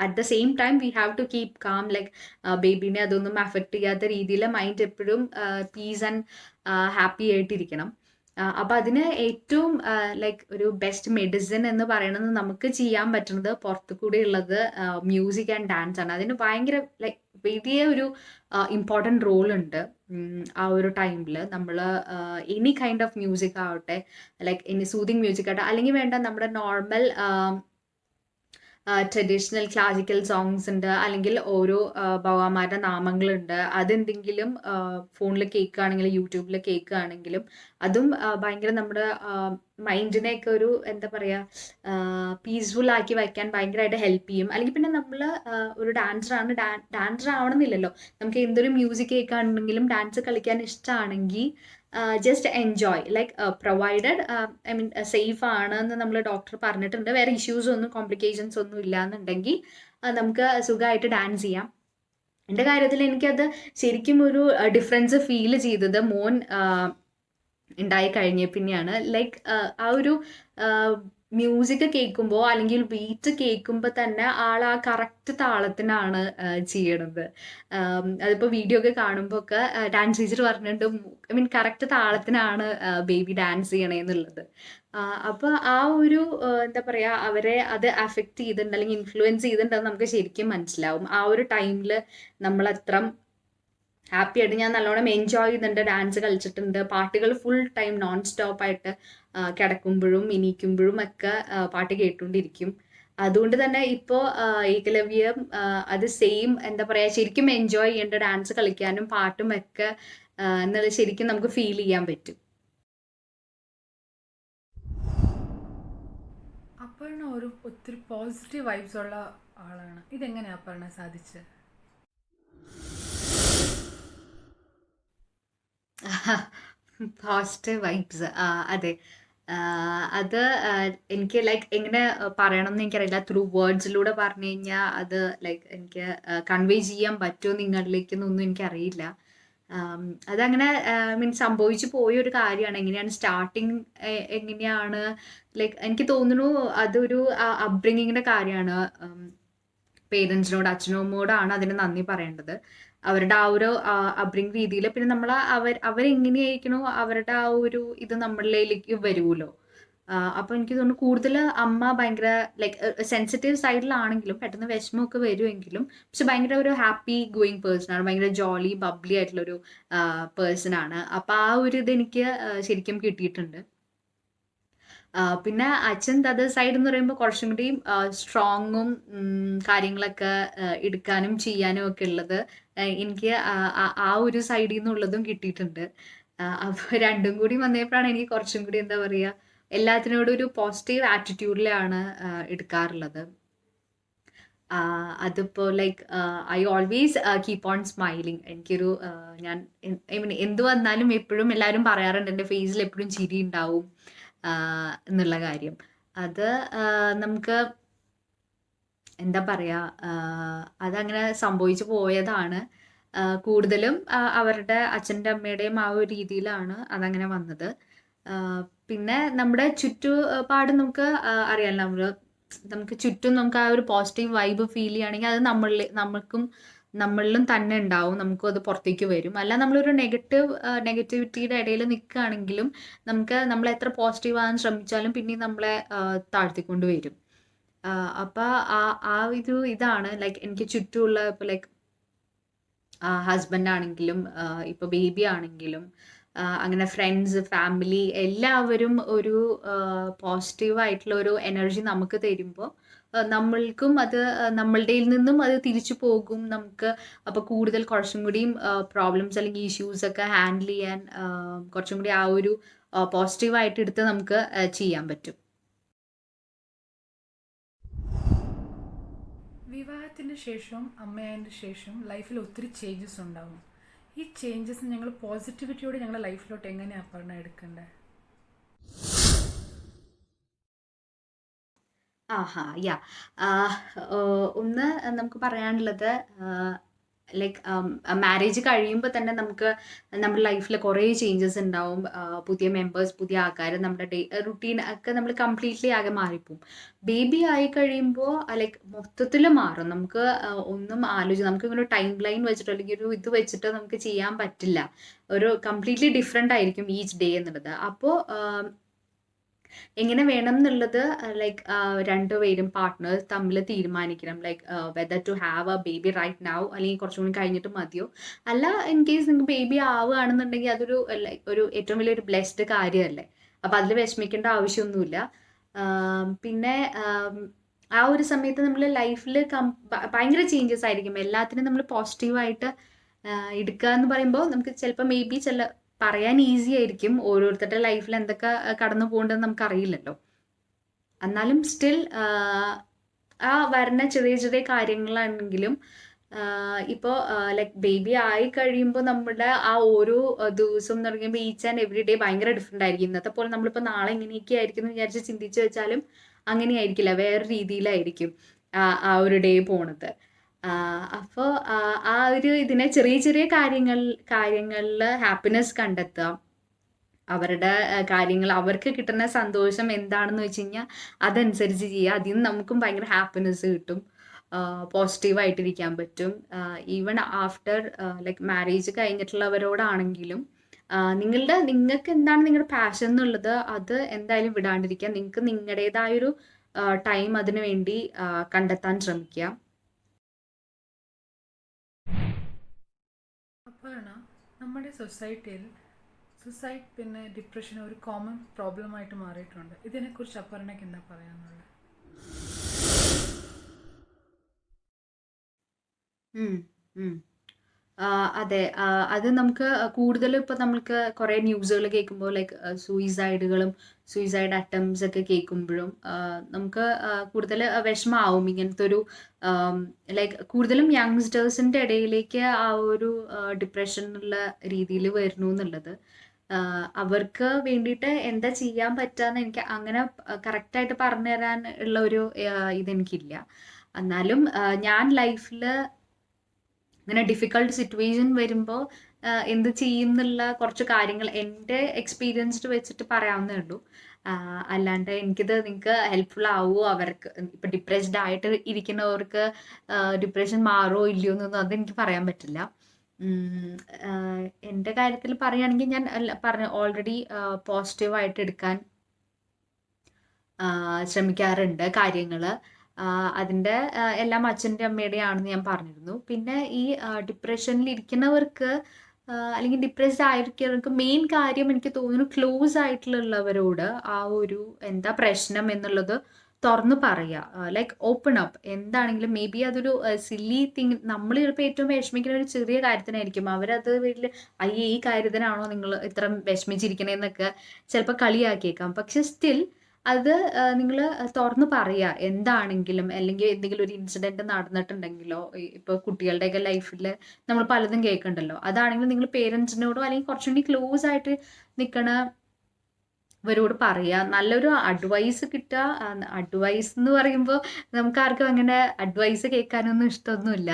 B: at the same time we have to keep calm. Like ബേബീനെ അതൊന്നും അഫക്റ്റ് ചെയ്യാത്ത രീതിയിൽ മൈൻഡ് എപ്പോഴും പീസ് ആൻഡ് ഹാപ്പി ആയിട്ടിരിക്കണം. അപ്പം അതിന് ഏറ്റവും ലൈക്ക് ഒരു ബെസ്റ്റ് മെഡിസിൻ എന്ന് പറയുന്നത് നമുക്ക് ചെയ്യാൻ പറ്റുന്നത് പുറത്തു കൂടെ ഉള്ളത് മ്യൂസിക് ആൻഡ് ഡാൻസ് ആണ്. അതിന് ഭയങ്കര ലൈക്ക് വലിയ ഒരു ഇമ്പോർട്ടൻറ്റ് റോൾ ഉണ്ട്. ആ ഒരു ടൈമിൽ നമ്മൾ എനി കൈൻഡ് ഓഫ് മ്യൂസിക് ആവട്ടെ, ലൈക്ക് ഇനി സൂതിങ് മ്യൂസിക് ആവട്ടെ, അല്ലെങ്കിൽ വേണ്ട നമ്മുടെ നോർമൽ ട്രഡീഷണൽ ക്ലാസിക്കൽ സോങ്സ് ഉണ്ട്, അല്ലെങ്കിൽ ഓരോ ഭഗവാന്മാരുടെ നാമങ്ങളുണ്ട്. അതെന്തെങ്കിലും ഫോണിൽ കേൾക്കുകയാണെങ്കിലും യൂട്യൂബിൽ കേൾക്കുകയാണെങ്കിലും അതും ഭയങ്കര നമ്മുടെ മൈൻഡിനെയൊക്കെ ഒരു എന്താ പറയുക പീസ്ഫുൾ ആക്കി വയ്ക്കാൻ ഭയങ്കരമായിട്ട് ഹെൽപ്പ് ചെയ്യും. അല്ലെങ്കിൽ പിന്നെ നമ്മൾ ഒരു ഡാൻസറാണ്, ഡാൻസർ ആവണമെന്നില്ലല്ലോ, നമുക്ക് എന്തൊരു മ്യൂസിക് കേൾക്കുകയാണെങ്കിലും ഡാൻസ് കളിക്കാൻ ഇഷ്ടമാണെങ്കിൽ just enjoy, like provided I mean safe ആണ് എന്ന് നമ്മൾ ഡോക്ടർ പറഞ്ഞിട്ടുണ്ട്, വേറെ ഇഷ്യൂസ് ഒന്നും കോംപ്ലിക്കേഷൻസ് ഒന്നും ഇല്ല എന്നുണ്ടെങ്കിൽ നമുക്ക് സുഖമായിട്ട് ഡാൻസ് ചെയ്യാം. എൻ്റെ കാര്യത്തിൽ എനിക്കത് ശരിക്കും ഒരു ഡിഫറൻസ് ഫീൽ ചെയ്തത് മോൻ ഉണ്ടായി കഴിഞ്ഞ പിന്നെയാണ്. ലൈക്ക് ആ ഒരു മ്യൂസിക് കേൾക്കുമ്പോൾ അല്ലെങ്കിൽ ബീറ്റ് കേൾക്കുമ്പോൾ തന്നെ ആൾ ആ കറക്റ്റ് താളത്തിനാണ് ചെയ്യണത്. അതിപ്പോൾ വീഡിയോ ഒക്കെ കാണുമ്പോൾ ഒക്കെ ഡാൻസ് ടീച്ചർ പറഞ്ഞിട്ടുണ്ട്, ഐ മീൻ കറക്റ്റ് താളത്തിനാണ് ബേബി ഡാൻസ് ചെയ്യണേന്നുള്ളത്. അപ്പോൾ ആ ഒരു എന്താ പറയുക, അവരെ അത് അഫക്റ്റ് ചെയ്തിട്ടുണ്ട് അല്ലെങ്കിൽ ഇൻഫ്ലുവൻസ് ചെയ്തിട്ടുണ്ടെന്ന് നമുക്ക് ശരിക്കും മനസ്സിലാവും. ആ ഒരു ടൈമിൽ നമ്മൾ അത്ര ഹാപ്പി ആയിട്ട് ഞാൻ നല്ലോണം എൻജോയ് ചെയ്യുന്നുണ്ട്, ഡാൻസ് കളിച്ചിട്ടുണ്ട്, പാട്ടുകൾ ഫുൾ ടൈം നോൺ സ്റ്റോപ്പ് ആയിട്ട് കിടക്കുമ്പോഴും എണീക്കുമ്പോഴും ഒക്കെ പാട്ട് കേട്ടുകൊണ്ടിരിക്കും. അതുകൊണ്ട് തന്നെ ഇപ്പോൾ ഏകലവ്യം അത് സെയിം എന്താ പറയുക, ശരിക്കും എൻജോയ് ചെയ്യേണ്ട, ഡാൻസ് കളിക്കാനും പാട്ടും ഒക്കെ എന്നുള്ളത് ശരിക്കും നമുക്ക് ഫീൽ ചെയ്യാൻ പറ്റും.
A: അപർണ ഒരു ഒത്തിരി പോസിറ്റീവ് വൈബ്സ് ഉള്ള ആളാണ്. ഇതെങ്ങനെയാണ് അപർണ സാധിച്ചത്?
B: പോസിറ്റീവ് വൈബ്സ്, അതെ. അത് എനിക്ക് ലൈക്ക് എങ്ങനെ പറയണമെന്ന് എനിക്കറിയില്ല. ത്രൂ വേർഡ്സിലൂടെ പറഞ്ഞു കഴിഞ്ഞാൽ അത് ലൈക്ക് എനിക്ക് കൺവേ ചെയ്യാൻ പറ്റുമോ നിങ്ങളിലേക്കെന്നൊന്നും എനിക്കറിയില്ല. അതങ്ങനെ മീൻസ് സംഭവിച്ചു പോയൊരു കാര്യമാണ്. എങ്ങനെയാണ് സ്റ്റാർട്ടിങ്, എങ്ങനെയാണ് ലൈക്ക് എനിക്ക് തോന്നുന്നു അതൊരു അപ്ബ്രിങ്ങിങ്ങിൻ്റെ കാര്യമാണ്. പേരൻസിനോട്, അച്ഛനും അമ്മയോടാണ് അതിന് നന്ദി പറയേണ്ടത്. അവരുടെ ആ ഒരു അപ്ബ്രിങ് രീതിയിൽ പിന്നെ നമ്മൾ അവരെങ്ങനെയായിരിക്കണോ അവരുടെ ആ ഒരു ഇത് നമ്മളിലേക്ക് വരുമല്ലോ. അപ്പോൾ എനിക്ക് തോന്നുന്നു കൂടുതൽ അമ്മ ഭയങ്കര ലൈക്ക് സെൻസിറ്റീവ് സൈഡിലാണെങ്കിലും പെട്ടെന്ന് വിഷമമൊക്കെ വരുമെങ്കിലും പക്ഷെ ഭയങ്കര ഒരു ഹാപ്പി ഗോയിങ് പേഴ്സണാണ്, ഭയങ്കര ജോളി ബബ്ലി ആയിട്ടുള്ളൊരു പേഴ്സണാണ്. അപ്പോൾ ആ ഒരു ഇത് എനിക്ക് ശരിക്കും കിട്ടിയിട്ടുണ്ട്. പിന്നെ അച്ഛൻ ദ സൈഡ് എന്ന് പറയുമ്പോൾ കുറച്ചും കൂടിയും സ്ട്രോങ്ങും കാര്യങ്ങളൊക്കെ എടുക്കാനും ചെയ്യാനും ഒക്കെ ഉള്ളത് എനിക്ക് ആ ഒരു സൈഡിൽ നിന്നുള്ളതും കിട്ടിയിട്ടുണ്ട്. അപ്പോൾ രണ്ടും കൂടി വന്നപ്പോഴാണ് എനിക്ക് കുറച്ചും കൂടി എന്താ പറയുക, എല്ലാത്തിനോടും ഒരു പോസിറ്റീവ് ആറ്റിറ്റ്യൂഡിലാണ് എടുക്കാറുള്ളത്. അതിപ്പോൾ like I always keep on smiling. എനിക്കൊരു ഞാൻ ഐ മീൻ എന്ത് വന്നാലും എപ്പോഴും എല്ലാവരും പറയാറുണ്ട് എൻ്റെ ഫേസിൽ എപ്പോഴും ചിരി ഉണ്ടാവും എന്നുള്ള കാര്യം. അത് നമുക്ക് എന്താ പറയുക, അതങ്ങനെ സംഭവിച്ചു പോയതാണ്. കൂടുതലും അവരുടെ അച്ഛൻ്റെ അമ്മയുടെയും ആ ഒരു രീതിയിലാണ് അതങ്ങനെ വന്നത്. പിന്നെ നമ്മുടെ ചുറ്റുപാട് നമുക്ക് അറിയാമല്ലോ, നമുക്ക് ചുറ്റും നമുക്ക് ആ ഒരു പോസിറ്റീവ് വൈബ് ഫീൽ ചെയ്യുകയാണെങ്കിൽ അത് നമ്മളിലും തന്നെ ഉണ്ടാവും, നമുക്കും അത് പുറത്തേക്ക് വരും. അല്ല നമ്മളൊരു നെഗറ്റിവിറ്റിയുടെ ഇടയിൽ നിൽക്കുകയാണെങ്കിലും നമ്മൾ എത്ര പോസിറ്റീവ് ആകാൻ ശ്രമിച്ചാലും പിന്നെ നമ്മളെ താഴ്ത്തിക്കൊണ്ട് വരും. അപ്പോൾ ആ ഇതാണ് ലൈക്ക് എനിക്ക് ചുറ്റുമുള്ള ഇപ്പോൾ ലൈക്ക് ഹസ്ബൻഡ് ആണെങ്കിലും ഇപ്പോൾ ബേബി ആണെങ്കിലും അങ്ങനെ ഫ്രണ്ട്സ്, ഫാമിലി എല്ലാവരും ഒരു പോസിറ്റീവ് ആയിട്ടുള്ള ഒരു എനർജി നമുക്ക് തരുമ്പോൾ നമ്മൾക്കും അത് നമ്മളുടെയിൽ നിന്നും അത് തിരിച്ചു പോകും. നമുക്ക് അപ്പോൾ കൂടുതൽ കുറച്ചും കൂടിയും പ്രോബ്ലംസ് അല്ലെങ്കിൽ ഇഷ്യൂസ് ഒക്കെ ഹാൻഡിൽ ചെയ്യാൻ കുറച്ചും കൂടി ആ ഒരു പോസിറ്റീവായിട്ട് എടുത്ത് നമുക്ക് ചെയ്യാൻ പറ്റും.
A: വിവാഹത്തിന് ശേഷവും അമ്മയായതിന് ശേഷം ലൈഫിൽ ഒത്തിരി ചേഞ്ചസ് ഉണ്ടാവും. ഈ ചേഞ്ചസ് ഞങ്ങൾ പോസിറ്റിവിറ്റിയോടെ ഞങ്ങളുടെ ലൈഫിലോട്ട് എങ്ങനെയാണ് അപർണ എടുക്കേണ്ടത്?
B: ആഹാ, യാ. ഒന്ന് നമുക്ക് പറയാനുള്ളത് ലൈക്ക് മാരേജ് കഴിയുമ്പോൾ തന്നെ നമുക്ക് നമ്മുടെ ലൈഫിൽ കുറേ ചേഞ്ചസ് ഉണ്ടാവും. പുതിയ മെമ്പേഴ്സ്, പുതിയ ആൾക്കാർ, നമ്മുടെ റുട്ടീൻ ഒക്കെ നമ്മൾ കംപ്ലീറ്റ്ലി ആകെ മാറിപ്പോവും. ബേബി ആയി കഴിയുമ്പോൾ ലൈക്ക് മൊത്തത്തിൽ മാറും. നമുക്ക് ഒന്നും നമുക്ക് ഇങ്ങനെ ടൈം ലൈൻ വെച്ചിട്ടോ അല്ലെങ്കിൽ ഒരു ഇത് വെച്ചിട്ടോ നമുക്ക് ചെയ്യാൻ പറ്റില്ല. ഒരു കംപ്ലീറ്റ്ലി ഡിഫറെൻ്റ് ആയിരിക്കും ഈച്ച് ഡേ എന്നുള്ളത്. അപ്പോൾ എങ്ങനെ വേണം എന്നുള്ളത് ലൈക്ക് രണ്ടുപേരും പാർട്ട്നേഴ്സ് തമ്മിൽ തീരുമാനിക്കണം. Like whether to have a baby right now അല്ലെങ്കിൽ കുറച്ചും കൂടി കഴിഞ്ഞിട്ട് മതിയോ. അല്ല ഇൻ കേസ് നിങ്ങൾക്ക് ബേബി ആവുകയാണെന്നുണ്ടെങ്കിൽ അതൊരു ഒരു ഏറ്റവും വലിയൊരു ബ്ലെസ്ഡ് കാര്യമല്ലേ. അപ്പോൾ അതിൽ വിഷമിക്കേണ്ട ആവശ്യമൊന്നുമില്ല. പിന്നെ ആ ഒരു സമയത്ത് നമ്മൾ ലൈഫിൽ ഭയങ്കര ചേഞ്ചസ് ആയിരിക്കും. എല്ലാത്തിനും നമ്മൾ പോസിറ്റീവായിട്ട് എടുക്കുക എന്ന് പറയുമ്പോൾ നമുക്ക് ചിലപ്പോൾ മേ ബി പറയാൻ ഈസി ആയിരിക്കും. ഓരോരുത്തരുടെ ലൈഫിൽ എന്തൊക്കെ കടന്നു പോകേണ്ടതെന്ന് നമുക്കറിയില്ലല്ലോ. എന്നാലും സ്റ്റിൽ ആ വരുന്ന ചെറിയ ചെറിയ കാര്യങ്ങളാണെങ്കിലും ഇപ്പോൾ ലൈക്ക് ബേബി ആയി കഴിയുമ്പോൾ നമ്മുടെ ആ ഓരോ ദിവസം എന്ന് പറയുമ്പോൾ ഈച്ച് ആൻഡ് എവറി ഡേ ഭയങ്കര ഡിഫറെൻ്റ് ആയിരിക്കും. ഇന്നത്തെ പോലെ നമ്മളിപ്പോൾ നാളെ ഇങ്ങനെയൊക്കെ ആയിരിക്കും എന്ന് വിചാരിച്ച് ചിന്തിച്ച് വെച്ചാലും അങ്ങനെയായിരിക്കില്ല, വേറെ രീതിയിലായിരിക്കും ആ ഒരു ഡേ പോണത്. അപ്പോൾ ആ ഒരു ഇതിനെ ചെറിയ ചെറിയ കാര്യങ്ങളിൽ ഹാപ്പിനെസ് കണ്ടെത്തുക. അവരുടെ കാര്യങ്ങൾ, അവർക്ക് കിട്ടുന്ന സന്തോഷം എന്താണെന്ന് വെച്ച് കഴിഞ്ഞാൽ അതനുസരിച്ച് ചെയ്യുക. അതിൽ നിന്ന് നമുക്കും ഭയങ്കര ഹാപ്പിനെസ് കിട്ടും, പോസിറ്റീവായിട്ടിരിക്കാൻ പറ്റും. ഈവൻ ആഫ്റ്റർ ലൈക്ക് മാരേജ് കഴിഞ്ഞിട്ടുള്ളവരോടാണെങ്കിലും നിങ്ങൾക്ക് എന്താണ് നിങ്ങളുടെ പാഷൻ എന്നുള്ളത് അത് എന്തായാലും വിടാണ്ടിരിക്കുക. നിങ്ങൾക്ക് നിങ്ങളുടേതായൊരു ടൈം അതിനു വേണ്ടി കണ്ടെത്താൻ ശ്രമിക്കുക.
A: അപർണ, നമ്മുടെ സൊസൈറ്റിയിൽ സുസൈഡ് പിന്നെ ഡിപ്രഷൻ ഒരു കോമൺ പ്രോബ്ലമായിട്ട് മാറിയിട്ടുണ്ട്. ഇതിനെക്കുറിച്ച് അപർണയ്ക്ക് എന്താ പറയാനുള്ളത്?
B: ഉം, ഉം. അതെ. അത് നമുക്ക് കൂടുതലും ഇപ്പൊ നമ്മൾക്ക് കുറേ ന്യൂസുകൾ കേൾക്കുമ്പോൾ ലൈക്ക് സൂയിസൈഡ് അറ്റംപ്റ്റ്സ് ഒക്കെ കേൾക്കുമ്പോഴും നമുക്ക് കൂടുതൽ വിഷമാവും. ഇങ്ങനത്തെ ഒരു ലൈക്ക് കൂടുതലും യങ്സ്റ്റേഴ്സിന്റെ ഇടയിലേക്ക് ആ ഒരു ഡിപ്രഷൻ എന്നുള്ള രീതിയിൽ വരുന്നു എന്നുള്ളത്. അവർക്ക് വേണ്ടിയിട്ട് എന്താ ചെയ്യാൻ പറ്റാന്ന് എനിക്ക് അങ്ങനെ കറക്റ്റായിട്ട് പറഞ്ഞു തരാൻ ഉള്ള ഒരു ഇതെനിക്കില്ല. എന്നാലും ഞാൻ ലൈഫിൽ അങ്ങനെ ഡിഫിക്കൾട്ട് സിറ്റുവേഷൻ വരുമ്പോൾ എന്ത് ചെയ്യും എന്നുള്ള കുറച്ച് കാര്യങ്ങൾ എൻ്റെ എക്സ്പീരിയൻസ്ഡ് വെച്ചിട്ട് പറയാവുന്നേ ഉള്ളൂ. അല്ലാണ്ട് എനിക്കിത് നിങ്ങൾക്ക് ഹെൽപ്ഫുൾ ആവുമോ, അവർക്ക് ഇപ്പം ഡിപ്രസ്ഡ് ആയിട്ട് ഇരിക്കുന്നവർക്ക് ഡിപ്രഷൻ മാറുമോ ഇല്ലയോ എന്നൊന്നും അതെനിക്ക് പറയാൻ പറ്റില്ല. എൻ്റെ കാര്യത്തിൽ പറയുകയാണെങ്കിൽ ഞാൻ പറഞ്ഞ ഓൾറെഡി പോസിറ്റീവായിട്ട് എടുക്കാൻ ശ്രമിക്കാറുണ്ട് കാര്യങ്ങൾ. അതിൻ്റെ എല്ലാം അച്ഛൻ്റെ അമ്മയുടെയും ആണെന്ന് ഞാൻ പറഞ്ഞിരുന്നു. പിന്നെ ഈ ഡിപ്രഷനിൽ ഇരിക്കുന്നവർക്ക് അല്ലെങ്കിൽ ഡിപ്രസ്ഡ് ആയിരിക്കുന്നവർക്ക് മെയിൻ കാര്യം എനിക്ക് തോന്നുന്നു ക്ലോസ് ആയിട്ടുള്ളവരോട് ആ ഒരു എന്താ പ്രശ്നം എന്നുള്ളത് തുറന്ന് പറയുക. Like open up. എന്താണെങ്കിലും മേ ബി അതൊരു സില്ലി തിങ്, നമ്മൾ ചിലപ്പോൾ ഏറ്റവും വിഷമിക്കുന്ന ഒരു ചെറിയ കാര്യത്തിനായിരിക്കും. അവരത് വീട്ടിൽ അയ്യേ ഈ കാര്യത്തിനാണോ നിങ്ങൾ ഇത്ര വിഷമിച്ചിരിക്കണേന്നൊക്കെ ചിലപ്പോൾ കളിയാക്കിയേക്കാം. പക്ഷെ സ്റ്റിൽ അത് നിങ്ങൾ തുറന്ന് പറയുക എന്താണെങ്കിലും. അല്ലെങ്കിൽ എന്തെങ്കിലും ഒരു ഇൻസിഡന്റ് നടന്നിട്ടുണ്ടെങ്കിലോ ഇപ്പോൾ കുട്ടികളുടെയൊക്കെ ലൈഫിൽ നമ്മൾ പലതും കേൾക്കണ്ടല്ലോ, അതാണെങ്കിലും നിങ്ങൾ പേരൻസിനോടോ അല്ലെങ്കിൽ കുറച്ചുകൂടി ക്ലോസ് ആയിട്ട് നിൽക്കണവരോട് പറയുക. നല്ലൊരു അഡ്വൈസ് കിട്ടുക. അഡ്വൈസ് എന്ന് പറയുമ്പോൾ നമുക്ക് ആർക്കും അങ്ങനെ അഡ്വൈസ് കേൾക്കാനൊന്നും ഇഷ്ടമൊന്നുമില്ല,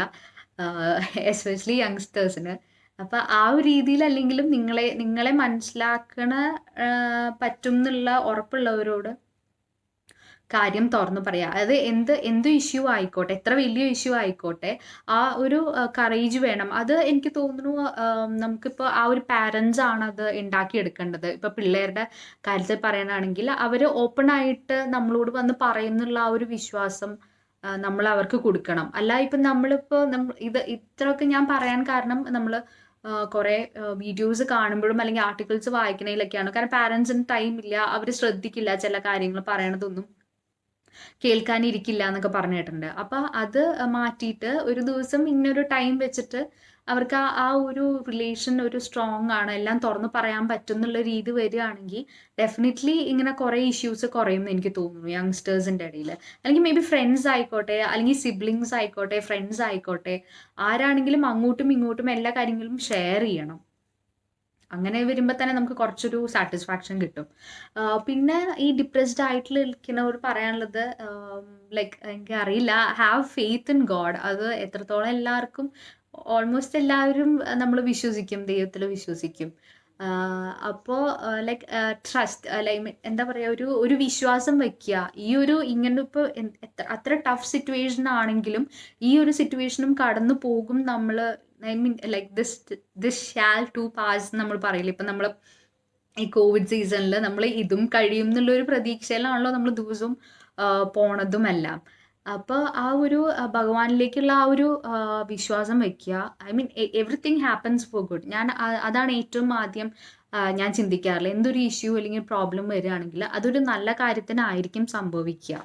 B: എസ്പെഷ്യലി യങ്സ്റ്റേഴ്സിന്. അപ്പം ആ ഒരു രീതിയിൽ അല്ലെങ്കിലും നിങ്ങളെ മനസ്സിലാക്കണ പറ്റും എന്നുള്ള ഉറപ്പുള്ളവരോട് കാര്യം തുറന്നു പറയാം. അത് എന്ത് ഇഷ്യൂ ആയിക്കോട്ടെ, എത്ര വലിയ ഇഷ്യൂ ആയിക്കോട്ടെ, ആ ഒരു കറേജ് വേണം. അത് എനിക്ക് തോന്നുന്നു നമുക്കിപ്പോൾ ആ ഒരു പാരൻസ് ആണ് അത് ഉണ്ടാക്കിയെടുക്കേണ്ടത്. ഇപ്പോൾ പിള്ളേരുടെ കാര്യത്തിൽ പറയാനാണെങ്കിൽ അവർ ഓപ്പൺ ആയിട്ട് നമ്മളോട് വന്ന് പറയുന്നുള്ള ആ ഒരു വിശ്വാസം നമ്മൾ അവർക്ക് കൊടുക്കണം. അല്ല ഇപ്പം നമ്മളിപ്പോൾ ഇത് ഇത്രയൊക്കെ ഞാൻ പറയാൻ കാരണം നമ്മൾ കുറേ വീഡിയോസ് കാണുമ്പോഴും അല്ലെങ്കിൽ ആർട്ടിക്കിൾസ് വായിക്കണതിലൊക്കെയാണ്. കാരണം പാരൻസിന് ടൈം ഇല്ല, അവർ ശ്രദ്ധിക്കില്ല, ചില കാര്യങ്ങൾ പറയണതൊന്നും കേൾക്കാനിരിക്കില്ല എന്നൊക്കെ പറഞ്ഞിട്ടുണ്ട്. അപ്പം അത് മാറ്റിയിട്ട് ഒരു ദിവസം ഇന്നൊരു ടൈം വെച്ചിട്ട് അവർക്ക് ആ ഒരു റിലേഷൻ ഒരു സ്ട്രോങ് ആണ്, എല്ലാം തുറന്ന് പറയാൻ പറ്റും എന്നുള്ള രീതി വരികയാണെങ്കിൽ ഡെഫിനറ്റ്ലി ഇങ്ങനെ കുറേ ഇഷ്യൂസ് കുറയുമെന്ന് എനിക്ക് തോന്നുന്നു യങ്സ്റ്റേഴ്സിൻ്റെ ഇടയിൽ. അല്ലെങ്കിൽ മേ ബി ഫ്രണ്ട്സ് ആയിക്കോട്ടെ, അല്ലെങ്കിൽ സിബ്ലിങ്സ് ആയിക്കോട്ടെ, ഫ്രണ്ട്സ് ആയിക്കോട്ടെ, ആരാണെങ്കിലും അങ്ങോട്ടും ഇങ്ങോട്ടും എല്ലാ കാര്യങ്ങളും ഷെയർ ചെയ്യണം. അങ്ങനെ വരുമ്പോൾ തന്നെ നമുക്ക് കുറച്ചൊരു സാറ്റിസ്ഫാക്ഷൻ കിട്ടും. പിന്നെ ഈ ഡിപ്രസ്ഡ് ആയിട്ടുള്ള ഇരിക്കുന്നവർ പറയാനുള്ളത് ലൈക്ക് എനിക്കറിയില്ല, ഹാവ് ഫെയ്ത്ത് ഇൻ ഗോഡ്. അത് എത്രത്തോളം എല്ലാവർക്കും ഓൾമോസ്റ്റ് എല്ലാവരും നമ്മൾ വിശ്വസിക്കും, ദൈവത്തിൽ വിശ്വസിക്കും. അപ്പോൾ ലൈക്ക് ട്രസ്റ്റ്, ലൈക്ക് എന്താ പറയുക, ഒരു വിശ്വാസം വയ്ക്കുക. ഈ ഒരു ഇങ്ങനെ ഇപ്പോൾ അത്ര ടഫ് സിറ്റുവേഷൻ ആണെങ്കിലും ഈ ഒരു സിറ്റുവേഷനും കടന്നു പോകും നമ്മൾ. I mean like this shall too pass നമ്മൾ പറയില്ല. ഇപ്പം നമ്മൾ ഈ കോവിഡ് സീസണിൽ നമ്മൾ ഇതും കഴിയും എന്നുള്ളൊരു പ്രതീക്ഷയിലാണല്ലോ നമ്മൾ ദിവസവും പോണതുമെല്ലാം. അപ്പോൾ ആ ഒരു ഭഗവാനിലേക്കുള്ള ആ ഒരു വിശ്വാസം വയ്ക്കുക. I mean everything happens four good. അതാണ് ഏറ്റവും ആദ്യം ഞാൻ ചിന്തിക്കാറില്ല. എന്തൊരു ഇഷ്യൂ അല്ലെങ്കിൽ പ്രോബ്ലം വരികയാണെങ്കിൽ അതൊരു നല്ല കാര്യത്തിനായിരിക്കും സംഭവിക്കുക.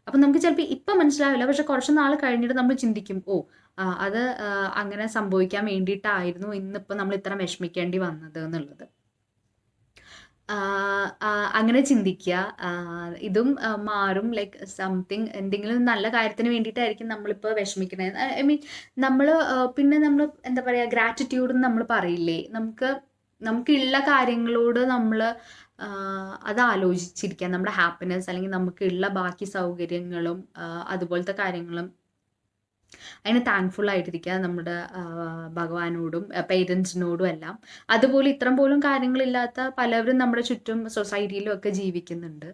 B: അപ്പം നമുക്ക് ചിലപ്പോൾ ഇപ്പം മനസ്സിലാവില്ല, പക്ഷെ കുറച്ച് നാൾ കഴിഞ്ഞിട്ട് നമ്മൾ ചിന്തിക്കും, ഓ അത് അങ്ങനെ സംഭവിക്കാൻ വേണ്ടിയിട്ടായിരുന്നു ഇന്നിപ്പോൾ നമ്മൾ ഇത്ര വിഷമിക്കേണ്ടി വന്നത് എന്നുള്ളത്. അങ്ങനെ ചിന്തിക്കുക. ഇതും മാറും. ലൈക്ക് സംതിങ് എന്തെങ്കിലും നല്ല കാര്യത്തിന് വേണ്ടിയിട്ടായിരിക്കും നമ്മളിപ്പോൾ വിഷമിക്കണേ. ഐ മീൻ നമ്മൾ പിന്നെ നമ്മൾ എന്താ പറയുക, ഗ്രാറ്റിറ്റ്യൂഡ് എന്ന് നമ്മൾ പറയില്ലേ, നമുക്കുള്ള കാര്യങ്ങളോട് നമ്മൾ അത് ആലോചിച്ചിരിക്കുക. നമ്മുടെ ഹാപ്പിനെസ് അല്ലെങ്കിൽ നമുക്കുള്ള ബാക്കി സൗകര്യങ്ങളും അതുപോലത്തെ കാര്യങ്ങളും അതിന് താങ്ക്ഫുൾ ആയിട്ടിരിക്കുക, നമ്മുടെ ഭഗവാനോടും പേരൻസിനോടും എല്ലാം. അതുപോലെ ഇത്രയും പോലും കാര്യങ്ങളില്ലാത്ത പലവരും നമ്മുടെ ചുറ്റും സൊസൈറ്റിയിലും ഒക്കെ ജീവിക്കുന്നുണ്ട്.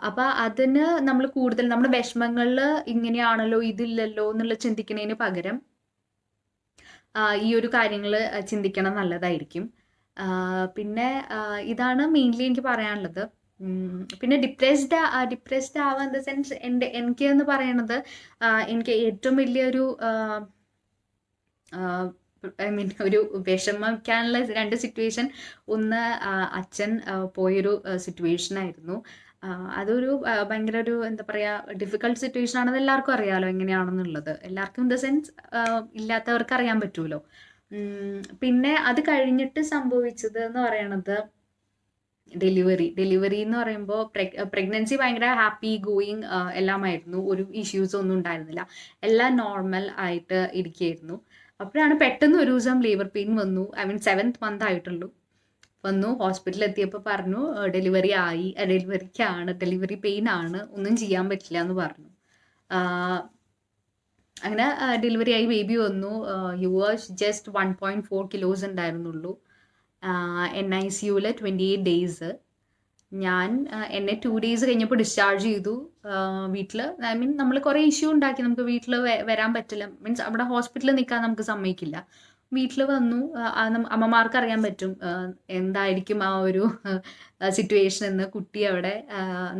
B: അപ്പം അതിന് നമ്മൾ കൂടുതൽ നമ്മുടെ വിഷമങ്ങളിൽ ഇങ്ങനെയാണല്ലോ ഇതില്ലല്ലോ എന്നുള്ള ചിന്തിക്കുന്നതിന് പകരം ഈ ഒരു കാര്യങ്ങൾ ചിന്തിക്കണം നല്ലതായിരിക്കും. പിന്നെ ഇതാണ് മെയിൻലി എനിക്ക് പറയാനുള്ളത്. പിന്നെ ഡിപ്രസ്ഡ് ആവുക ഇൻ ദ സെൻസ് എനിക്ക് എന്ന് പറയണത് എനിക്ക് ഏറ്റവും വലിയൊരു ഐ മീൻ ഒരു വിഷമിക്കാനുള്ള 2 സിറ്റുവേഷൻ. ഒന്ന് അച്ഛൻ പോയൊരു സിറ്റുവേഷൻ ആയിരുന്നു. അതൊരു ഭയങ്കര ഒരു എന്താ പറയുക ഡിഫിക്കൾട്ട് സിറ്റുവേഷൻ ആണെന്ന് എല്ലാവർക്കും അറിയാമല്ലോ എങ്ങനെയാണെന്നുള്ളത്. എല്ലാവർക്കും ഇൻ ദ സെൻസ് ഇല്ലാത്തവർക്ക് അറിയാൻ പറ്റുമല്ലോ. പിന്നെ അത് കഴിഞ്ഞിട്ട് സംഭവിച്ചത് എന്ന് പറയണത് ഡെലിവറി എന്ന് പറയുമ്പോൾ പ്രഗ്നൻസി ഭയങ്കര ഹാപ്പി ഗോയിങ് എല്ലാമായിരുന്നു. ഒരു ഇഷ്യൂസ് ഒന്നും ഉണ്ടായിരുന്നില്ല, എല്ലാം നോർമൽ ആയിട്ട് ഇരിക്കുകയായിരുന്നു. അപ്പോഴാണ് പെട്ടെന്ന് ഒരു ദിവസം ലേബർ പെയിൻ വന്നു. ഐ മീൻ 7th month ആയിട്ടുള്ളൂ. വന്നു, ഹോസ്പിറ്റലിൽ എത്തിയപ്പോൾ പറഞ്ഞു ഡെലിവറി പെയിൻ ആണ്, ഒന്നും ചെയ്യാൻ പറ്റില്ല എന്ന് പറഞ്ഞു. അങ്ങനെ ഡെലിവറി ആയി, ബേബി വന്നു. ഹി വാസ് ജസ്റ്റ് 1.4 kilos ഉണ്ടായിരുന്നുള്ളൂ. NICUവിൽ 28 days. ഞാൻ എന്നെ 2 days കഴിഞ്ഞപ്പോൾ ഡിസ്ചാർജ് ചെയ്തു. വീട്ടിൽ ഐ മീൻ നമ്മൾ കുറേ ഇഷ്യൂ ഉണ്ടാക്കി, നമുക്ക് വീട്ടിൽ വരാൻ പറ്റില്ല, മീൻസ് അവിടെ ഹോസ്പിറ്റലിൽ നിൽക്കാൻ നമുക്ക് സമ്മതിക്കില്ല. വീട്ടിൽ വന്നു. അമ്മമാർക്ക് അറിയാൻ പറ്റും എന്തായിരിക്കും ആ ഒരു സിറ്റുവേഷൻ എന്ന്. കുട്ടി അവിടെ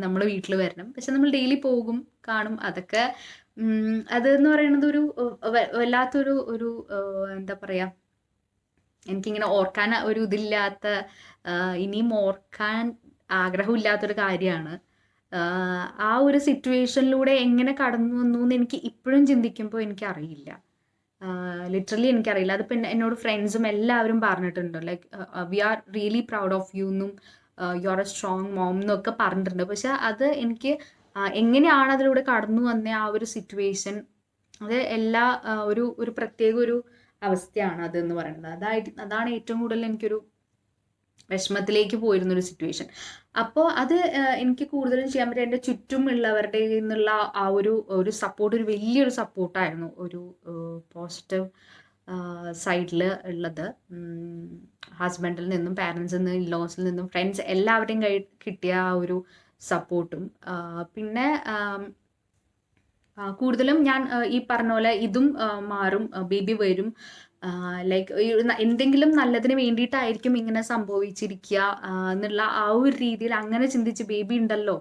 B: നമ്മൾ വീട്ടിൽ വരണം, പക്ഷെ നമ്മൾ ഡെയിലി പോകും, കാണും. അതൊക്കെ അതെന്ന് പറയുന്നത് ഒരു വല്ലാത്തൊരു എന്താ പറയുക, എനിക്കിങ്ങനെ ഓർക്കാൻ ഒരു ഇതില്ലാത്ത, ഇനിയും ഓർക്കാൻ ആഗ്രഹമില്ലാത്തൊരു കാര്യമാണ്. ആ ഒരു സിറ്റുവേഷനിലൂടെ എങ്ങനെ കടന്നു വന്നു എന്ന് എനിക്ക് ഇപ്പോഴും ചിന്തിക്കുമ്പോൾ എനിക്കറിയില്ല. ലിറ്ററലി എനിക്കറിയില്ല. അതിപ്പോൾ എന്നോട് ഫ്രണ്ട്സും എല്ലാവരും പറഞ്ഞിട്ടുണ്ട്, like we are really proud of you എന്നും you are a strong mom എന്നൊക്കെ പറഞ്ഞിട്ടുണ്ട്. പക്ഷെ അത് എനിക്ക് എങ്ങനെയാണ് അതിലൂടെ കടന്നു വന്ന ആ ഒരു സിറ്റുവേഷൻ, അത് എല്ലാ ഒരു പ്രത്യേക ഒരു അവസ്ഥയാണ് അതെന്ന് പറയുന്നത്. അതാണ് ഏറ്റവും കൂടുതൽ എനിക്കൊരു വിഷമത്തിലേക്ക് പോയിരുന്നൊരു സിറ്റുവേഷൻ. അപ്പോൾ അത് എനിക്ക് കൂടുതലും ചെയ്യാൻ പറ്റും എൻ്റെ ചുറ്റുമുള്ളവരുടെ നിന്നുള്ള ആ ഒരു സപ്പോർട്ട്, ഒരു വലിയൊരു സപ്പോർട്ടായിരുന്നു, ഒരു പോസിറ്റീവ് സൈഡിൽ ഉള്ളത്. ഹസ്ബൻഡിൽ നിന്നും പാരൻസിൽ നിന്നും ഇൻലോസിൽ നിന്നും ഫ്രണ്ട്സ് എല്ലാവരുടെയും കിട്ടിയ ആ ഒരു സപ്പോർട്ടും. പിന്നെ കൂടുതലും ഞാൻ ഈ പറഞ്ഞ പോലെ ഇതും മാറും, ബേബി വരും. ലൈക്ക് എന്തെങ്കിലും നല്ലതിന് വേണ്ടിയിട്ടായിരിക്കും ഇങ്ങനെ സംഭവിച്ചിരിക്കുക എന്നുള്ള ആ ഒരു രീതിയിൽ അങ്ങനെ ചിന്തിച്ച്, ബേബി ഉണ്ടല്ലോ,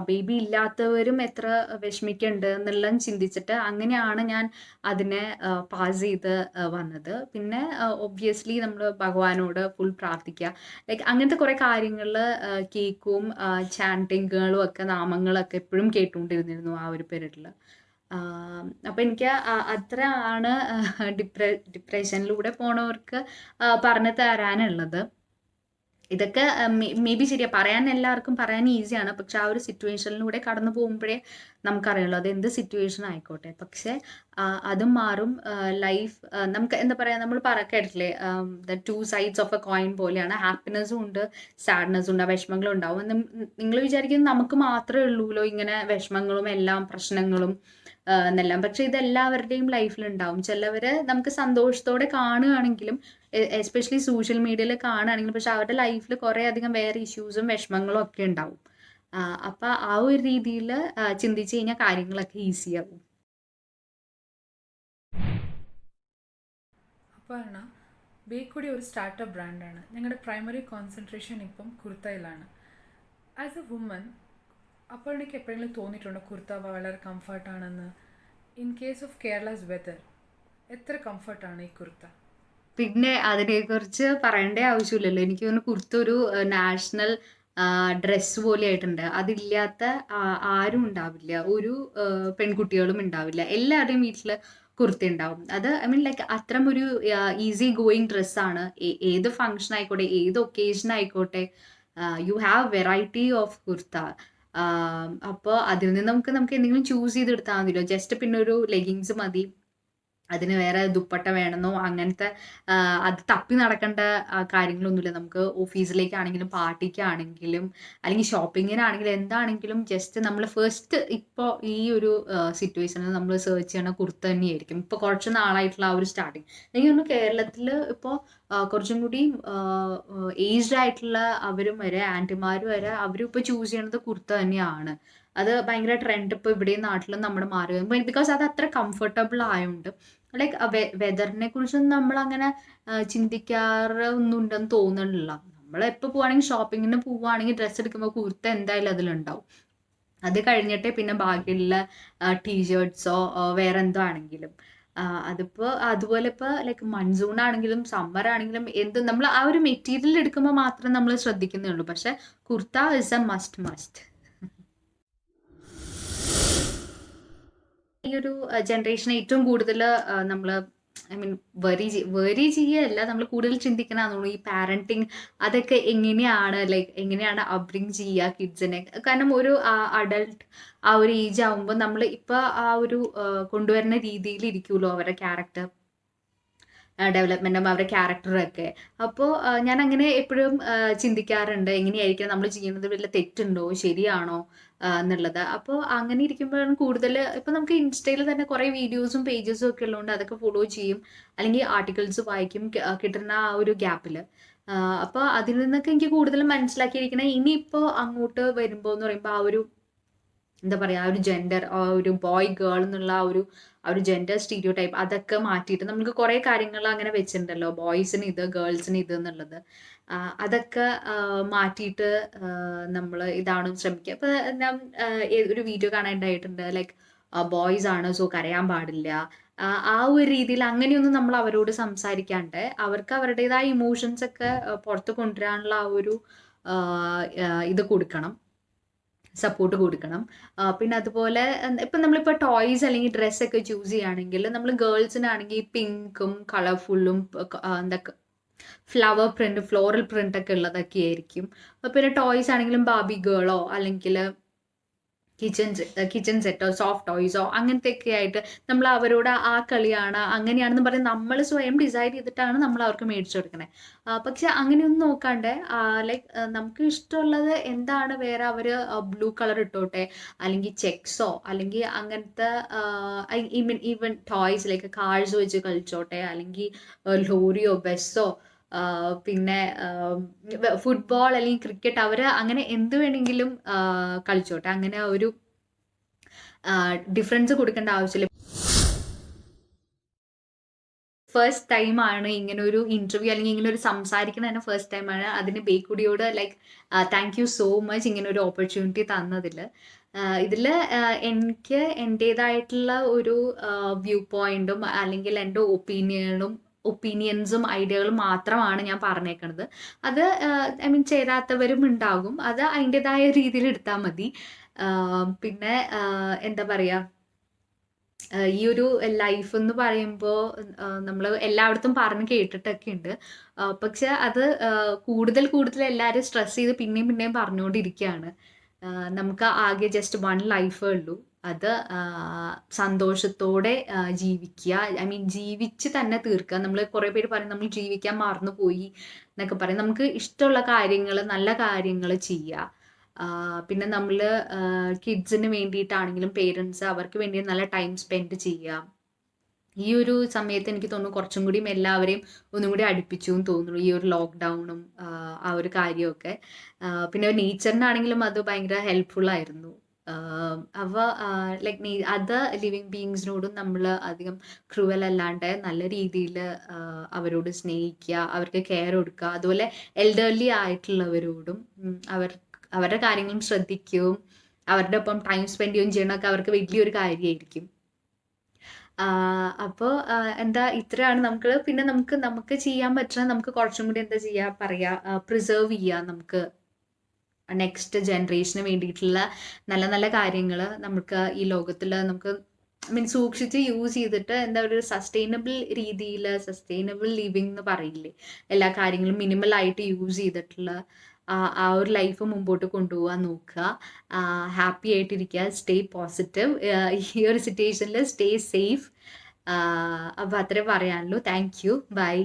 B: ബേബി ഇല്ലാത്തവരും എത്ര വിഷമിക്കുന്നുണ്ട് എന്നെല്ലാം ചിന്തിച്ചിട്ട് അങ്ങനെയാണ് ഞാൻ അതിനെ പാസ് ചെയ്ത് വന്നത്. പിന്നെ ഒബ്വിയസ്ലി നമ്മൾ ഭഗവാനോട് ഫുൾ പ്രാർത്ഥിക്കുക, ലൈക്ക് അങ്ങനത്തെ കുറേ കാര്യങ്ങൾ, കേക്കും ചാൻറ്റിങ്ങുകളും ഒക്കെ, നാമങ്ങളൊക്കെ എപ്പോഴും കേട്ടുകൊണ്ടിരുന്നിരുന്നു ആ ഒരു പീരീഡിൽ. അപ്പോൾ എനിക്ക് അത്ര ആണ് ഡിപ്രഷനിലൂടെ പോണവർക്ക് പറഞ്ഞു തരാനുള്ളത്. ഇതൊക്കെ മേ ബി ശരിയാ, പറയാൻ എല്ലാവർക്കും പറയാൻ ഈസിയാണ്, പക്ഷെ ആ ഒരു സിറ്റുവേഷനിലൂടെ കടന്നു പോകുമ്പോഴേ നമുക്കറിയുള്ളൂ അത് എന്ത് സിറ്റുവേഷൻ ആയിക്കോട്ടെ. പക്ഷെ അതും മാറും. ലൈഫ് നമുക്ക് എന്താ പറയുക, നമ്മൾ കേട്ടിട്ടില്ലേ, the 2 sides of A coin പോലെയാണ്. ഹാപ്പിനെസ്സും ഉണ്ട്, സാഡ്നെസ്സും ഉണ്ട്, വിഷമങ്ങളും ഉണ്ടാവും. നിങ്ങൾ വിചാരിക്കുന്നത് നമുക്ക് മാത്രമേ ഉള്ളൂല്ലോ ഇങ്ങനെ വിഷമങ്ങളും എല്ലാം പ്രശ്നങ്ങളും എന്നെല്ലാം, പക്ഷെ ഇതെല്ലാവരുടെയും ലൈഫിലുണ്ടാവും. ചിലവർ നമുക്ക് സന്തോഷത്തോടെ കാണുകയാണെങ്കിലും, എസ്പെഷ്യലി സോഷ്യൽ മീഡിയയിൽ കാണുകയാണെങ്കിലും, പക്ഷെ അവരുടെ ലൈഫിൽ കുറേ അധികം വേറെ ഇഷ്യൂസും വിഷമങ്ങളും ഒക്കെ ഉണ്ടാവും. അപ്പം ആ ഒരു രീതിയിൽ ചിന്തിച്ച് കഴിഞ്ഞാൽ കാര്യങ്ങളൊക്കെ ഈസിയാവും.
A: അപർണ, ബേക്കുടി ഒരു സ്റ്റാർട്ടപ്പ് ബ്രാൻഡാണ്. ഞങ്ങളുടെ പ്രൈമറി കോൺസെൻട്രേഷൻ ഇപ്പം കുർത്തയിലാണ്. ആസ് എ വുമൻ, അപർണയ്ക്ക് എപ്പോഴെങ്കിലും തോന്നിയിട്ടുണ്ടോ കുർത്ത വളരെ കംഫർട്ടാണെന്ന്? In case of Kerala's weather എത്ര കംഫർട്ടാണ് ഈ കുർത്ത?
B: പിന്നെ അതിനെക്കുറിച്ച് പറയേണ്ട ആവശ്യമില്ലല്ലോ. എനിക്ക് തോന്നുന്നു കുർത്ത ഒരു നാഷണൽ ഡ്രസ്സ് പോലെ ആയിട്ടുണ്ട്. അതില്ലാത്ത ആരും ഉണ്ടാവില്ല. ഒരു പെൺകുട്ടികളും ഉണ്ടാവില്ല. എല്ലാവരുടെയും വീട്ടിൽ കുർത്തി ഉണ്ടാവും. അത് ഐ മീൻ ലൈക്ക് അത്തരം ഒരു ഈസി ഗോയിങ് ഡ്രസ്സാണ്. ഏത് ഫംഗ്ഷൻ ആയിക്കോട്ടെ, ഏത് ഒക്കേഷൻ ആയിക്കോട്ടെ, you have variety of kurta. അപ്പോൾ അതിൽ നിന്ന് നമുക്ക് എന്തെങ്കിലും ചൂസ് ചെയ്തെടുത്താൽ മതിയല്ലോ. ജസ്റ്റ് പിന്നെ ഒരു ലെഗിങ്സ് മതി, അതിന് വേറെ ദുപ്പട്ട വേണമെന്നോ അങ്ങനത്തെ അത് തപ്പി നടക്കേണ്ട കാര്യങ്ങളൊന്നുമില്ല. നമുക്ക് ഓഫീസിലേക്കാണെങ്കിലും പാർട്ടിക്കാണെങ്കിലും അല്ലെങ്കിൽ ഷോപ്പിങ്ങിനാണെങ്കിലും എന്താണെങ്കിലും ജസ്റ്റ് നമ്മൾ ഫസ്റ്റ് ഇപ്പോൾ ഈ ഒരു സിറ്റുവേഷനിൽ നമ്മൾ സെർച്ച് ചെയ്യണ കുർത്ത തന്നെയായിരിക്കും. ഇപ്പോൾ കുറച്ച് നാളായിട്ടുള്ള ആ ഒരു സ്റ്റാർട്ടിങ് എനിക്ക് തോന്നുന്നു കേരളത്തിൽ ഇപ്പോൾ കുറച്ചും കൂടി ഏജ്ഡ് ആയിട്ടുള്ള അവരും വരെ ആൻറ്റിമാർ വരെ അവരും ഇപ്പോൾ ചൂസ് ചെയ്യണത് കുർത്ത തന്നെയാണ്. അത് ഭയങ്കര ട്രെൻഡ് ഇപ്പോൾ ഇവിടെയും നാട്ടിലും നമ്മുടെ മാറി ബിക്കോസ് അത് അത്ര കംഫർട്ടബിൾ ആയതുകൊണ്ട്. ലൈക്ക് വെതറിനെ കുറിച്ചൊന്നും നമ്മളങ്ങനെ ചിന്തിക്കാറ് ഒന്നും ഉണ്ടെന്ന് തോന്നുന്നില്ല. നമ്മൾ എപ്പോൾ പോവുകയാണെങ്കിൽ ഷോപ്പിങ്ങിന് പോവുകയാണെങ്കിൽ ഡ്രസ്സ് എടുക്കുമ്പോൾ കുർത്ത എന്തായാലും അതിലുണ്ടാവും. അത് കഴിഞ്ഞിട്ടേ പിന്നെ ബാക്കിയുള്ള ടീഷർട്ട്സോ വേറെ എന്തോ ആണെങ്കിലും അതിപ്പോൾ അതുപോലെ ഇപ്പോൾ ലൈക്ക് മൺസൂൺ ആണെങ്കിലും സമ്മർ ആണെങ്കിലും എന്ത് നമ്മൾ ആ ഒരു മെറ്റീരിയൽ എടുക്കുമ്പോൾ മാത്രം നമ്മൾ ശ്രദ്ധിക്കുന്നേ ഉള്ളൂ. പക്ഷെ കുർത്ത ഇസ് എ മസ്റ്റ്. ഈ ഒരു ജനറേഷൻ ഏറ്റവും കൂടുതൽ നമ്മൾ ഐ മീൻ വെറി ചെയ്യല്ല, നമ്മൾ കൂടുതൽ ചിന്തിക്കണമെന്നുള്ളൂ ഈ പാരന്റിങ് അതൊക്കെ എങ്ങനെയാണ് ലൈക്ക് എങ്ങനെയാണ് അപ്ബ്രിങ് ചെയ്യുക കിഡ്സിനെ. കാരണം ഒരു അഡൾട്ട് ആ ഒരു ഏജ് ആകുമ്പോൾ നമ്മൾ ഇപ്പോൾ ആ ഒരു കൊണ്ടുവരുന്ന രീതിയിൽ ഇരിക്കുമല്ലോ അവരുടെ ക്യാരക്ടർ ഡെവലപ്മെൻറ്റും അവരുടെ ക്യാരക്ടറൊക്കെ. അപ്പോൾ ഞാൻ അങ്ങനെ എപ്പോഴും ചിന്തിക്കാറുണ്ട് എങ്ങനെയായിരിക്കും നമ്മൾ ചെയ്യുന്നത്, വല്ല തെറ്റുണ്ടോ ശരിയാണോ എന്നുള്ളത്. അപ്പോൾ അങ്ങനെ ഇരിക്കുമ്പോഴാണ് കൂടുതൽ ഇപ്പോൾ നമുക്ക് ഇൻസ്റ്റയിൽ തന്നെ കുറേ വീഡിയോസും പേജസും ഒക്കെ ഉള്ളതുകൊണ്ട് അതൊക്കെ ഫോളോ ചെയ്യും, അല്ലെങ്കിൽ ആർട്ടിക്കിൾസ് വായിക്കും കിട്ടുന്ന ആ ഒരു ഗ്യാപ്പിൽ. അപ്പോൾ അതിൽ നിന്നൊക്കെ എനിക്ക് കൂടുതൽ മനസ്സിലാക്കിയിരിക്കണേ ഇനിയിപ്പോൾ അങ്ങോട്ട് വരുമ്പോൾ എന്ന് പറയുമ്പോൾ ആ ഒരു എന്താ പറയുക, ആ ഒരു ജെൻഡർ, ആ ഒരു ബോയ് ഗേൾ എന്നുള്ള ആ ഒരു ജെൻഡർ സ്റ്റീരിയോ ടൈപ്പ് അതൊക്കെ മാറ്റിയിട്ട് നമുക്ക് കുറേ കാര്യങ്ങൾ അങ്ങനെ വെച്ചിട്ടുണ്ടല്ലോ, ബോയ്സിന് ഇത് ഗേൾസിന് ഇത് എന്നുള്ളത്. അതൊക്കെ മാറ്റിയിട്ട് നമ്മൾ ഇതാണ് ശ്രമിക്കുക. ഇപ്പോൾ ഞാൻ ഒരു വീഡിയോ കാണാനുണ്ടായിട്ടുണ്ട് ലൈക്ക് ബോയ്സ് ആണ് സോ കരയാൻ പാടില്ല, ആ ഒരു രീതിയിൽ അങ്ങനെയൊന്നും നമ്മൾ അവരോട് സംസാരിക്കാണ്ട് അവർക്ക് അവരുടേതായ ഇമോഷൻസ് ഒക്കെ പുറത്ത് കൊണ്ടുവരാനുള്ള ആ ഒരു ഇത് കൊടുക്കണം, സപ്പോർട്ട് കൊടുക്കണം. പിന്നെ അതുപോലെ ഇപ്പം നമ്മളിപ്പോൾ ടോയ്സ് അല്ലെങ്കിൽ ഡ്രസ്സൊക്കെ ചൂസ് ചെയ്യുകയാണെങ്കിൽ നമ്മൾ ഗേൾസിനാണെങ്കിൽ പിങ്കും കളർഫുള്ളും എന്താ ഫ്ലവർ പ്രിന്റ് ഫ്ലോറൽ പ്രിന്റ് ഒക്കെ ഉള്ളതൊക്കെ ആയിരിക്കും. പിന്നെ ടോയ്സ് ആണെങ്കിലും ബാബി ഗേളോ അല്ലെങ്കിൽ കിച്ചൺ സെറ്റോ സോഫ്റ്റ് ടോയ്സോ അങ്ങനത്തെയൊക്കെ ആയിട്ട് നമ്മൾ അവരോട് ആ കളിയാണ് അങ്ങനെയാണെന്ന് പറഞ്ഞ് നമ്മൾ സ്വയം ഡിസൈഡ് ചെയ്തിട്ടാണ് നമ്മൾ അവർക്ക് മേടിച്ചു കൊടുക്കണേ. പക്ഷെ അങ്ങനെയൊന്നും നോക്കാണ്ട് ലൈക്ക് നമുക്ക് ഇഷ്ടമുള്ളത് എന്താണ്, വേറെ അവർ ബ്ലൂ കളർ ഇട്ടോട്ടെ, അല്ലെങ്കിൽ ചെക്സോ അല്ലെങ്കിൽ അങ്ങനത്തെ ഈവൻ ടോയ്സ് ലൈക്ക് കാർസ് വെച്ച് കളിച്ചോട്ടെ, അല്ലെങ്കിൽ ലോറിയോ ബസ്സോ പിന്നെ ഫുട്ബോൾ അല്ലെങ്കിൽ ക്രിക്കറ്റ്, അവർ അങ്ങനെ എന്ത് വേണമെങ്കിലും കളിച്ചോട്ടെ. അങ്ങനെ ഒരു ഡിഫറൻസ് കൊടുക്കേണ്ട ആവശ്യമില്ല. ഫസ്റ്റ് ടൈമാണ് ഇങ്ങനെ ഒരു ഇന്റർവ്യൂ അല്ലെങ്കിൽ ഇങ്ങനെ ഒരു സംസാരിക്കുന്ന തന്നെ ഫസ്റ്റ് ടൈമാണ്. അതിന് ബേക്കുടിയോട് like thank you so much ഇങ്ങനെ ഒരു ഓപ്പർച്യൂണിറ്റി തന്നതിൽ. ഇതിൽ എനിക്ക് എൻ്റേതായിട്ടുള്ള ഒരു വ്യൂ പോയിന്റും അല്ലെങ്കിൽ എൻ്റെ ഒപ്പീനിയൻസും ഐഡിയകളും മാത്രമാണ് ഞാൻ പറഞ്ഞേക്കണത്. അത് ഐ മീൻ ചേരാത്തവരും ഉണ്ടാകും, അത് അതിൻ്റെതായ രീതിയിൽ എടുത്താൽ മതി. പിന്നെ എന്താ പറയുക, ഈ ഒരു ലൈഫ് എന്ന് പറയുമ്പോൾ നമ്മൾ എല്ലായിടത്തും പറഞ്ഞ് കേട്ടിട്ടൊക്കെ ഉണ്ട്. പക്ഷെ അത് കൂടുതൽ എല്ലാവരും സ്ട്രെസ് ചെയ്ത് പിന്നെയും പറഞ്ഞുകൊണ്ടിരിക്കുകയാണ്. നമുക്ക് ആകെ ജസ്റ്റ് വൺ ലൈഫേ ഉള്ളൂ. അത് സന്തോഷത്തോടെ ജീവിക്കുക, ഐ മീൻ ജീവിച്ച് തന്നെ തീർക്കുക. നമ്മൾ കുറേ പേര് പറയും നമ്മൾ ജീവിക്കാൻ മറന്നുപോയി എന്നൊക്കെ പറയും. നമുക്ക് ഇഷ്ടമുള്ള കാര്യങ്ങൾ, നല്ല കാര്യങ്ങൾ ചെയ്യുക. പിന്നെ നമ്മൾ കിഡ്സിന് വേണ്ടിയിട്ടാണെങ്കിലും പേരൻസ് അവർക്ക് വേണ്ടി നല്ല ടൈം സ്പെൻഡ് ചെയ്യുക. ഈ ഒരു സമയത്ത് എനിക്ക് തോന്നുന്നു കുറച്ചും കൂടിയും എല്ലാവരെയും ഒന്നും കൂടി അടുപ്പിച്ചു എന്ന് തോന്നുന്നു, ഈ ഒരു ലോക്ക്ഡൗണും ആ ഒരു കാര്യമൊക്കെ. പിന്നെ നേച്ചറിനാണെങ്കിലും അത് ഭയങ്കര ഹെൽപ്ഫുള്ളായിരുന്നു. അപ്പോൾ ലൈക്ക് അതർ ലിവിങ് ബീയിങ്സിനോടും നമ്മൾ അധികം ക്രൂവൽ അല്ലാണ്ട് നല്ല രീതിയിൽ അവരോട് സ്നേഹിക്കുക, അവർക്ക് കെയർ കൊടുക്കുക. അതുപോലെ എൽഡർലി ആയിട്ടുള്ളവരോടും അവരുടെ കാര്യങ്ങളും ശ്രദ്ധിക്കുകയും അവരുടെ ഒപ്പം ടൈം സ്പെൻഡ് ചെയ്യുകയും ചെയ്യണമൊക്കെ അവർക്ക് വലിയൊരു കാര്യമായിരിക്കും. അപ്പോൾ എന്താ ഇത്രയാണ് നമുക്ക്. പിന്നെ നമുക്ക് ചെയ്യാൻ പറ്റുന്ന നമുക്ക് കുറച്ചും കൂടി എന്താ ചെയ്യുക പറയുക, പ്രിസർവ് ചെയ്യുക നമുക്ക് നെക്സ്റ്റ് ജനറേഷന് വേണ്ടിയിട്ടുള്ള നല്ല നല്ല കാര്യങ്ങൾ നമുക്ക് ഈ ലോകത്തിൽ നമുക്ക് സൂക്ഷിച്ച് യൂസ് ചെയ്തിട്ട് എന്താ ഒരു സസ്റ്റൈനബിൾ രീതിയിൽ സസ്റ്റൈനബിൾ ലിവിങ് എന്ന് പറയില്ലേ, എല്ലാ കാര്യങ്ങളും മിനിമൽ ആയിട്ട് യൂസ് ചെയ്തിട്ടുള്ള ആ ഒരു ലൈഫ് മുമ്പോട്ട് കൊണ്ടുപോകാൻ നോക്കുക. ഹാപ്പി ആയിട്ടിരിക്കുക, സ്റ്റേ പോസിറ്റീവ്, ഈ ഒരു സിറ്റുവേഷനിൽ സ്റ്റേ സേഫ്. അപ്പോൾ അത്രേ പറയാനുള്ളൂ. Thank you, by.